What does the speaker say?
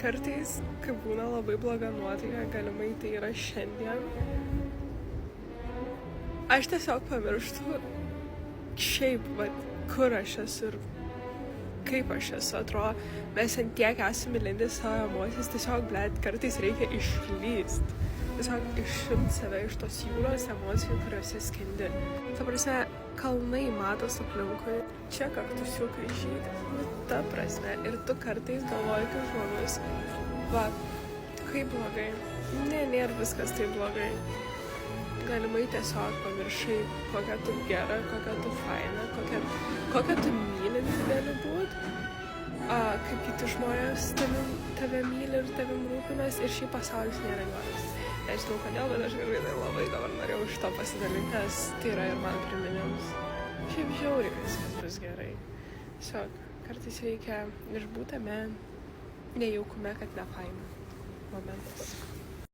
Kartais, kai būna labai bloga nuotaika, galimai tai yra šiandien, aš tiesiog pamirštu šiaip, kur aš esu ir kaip aš esu. Atrodo, mes ant tiek esame įlindę savo emocijas, tiesiog, kartais reikia išlyst. Tiesiog išimti save iš tos jūros emocijų, kuriuose skendi. Ta prasme, kalnai matos aplinkui, čia kaktusiukai žydi. Ta prasme, ir tu kartais galvoji, kaip žmogus, kaip blogai. Ne, nėra viskas taip blogai. Galimai tiesiog pamiršai, kokia tu gera, kokia tu faina, kokia tu mylinti gali būt, kaip kiti žmonės tave myli ir tavim rūpinas, ir šiaip pasaulis nėra juodas. Nežinau kodėl, bet aš labai dabar norėjau iš to pasidalinti, nes tai yra ir man priminimas. Šiaip žiauriai viskas bus gerai. Tiesiog kartais reikia išbūt tame nejaukume, kad nefaina momentas.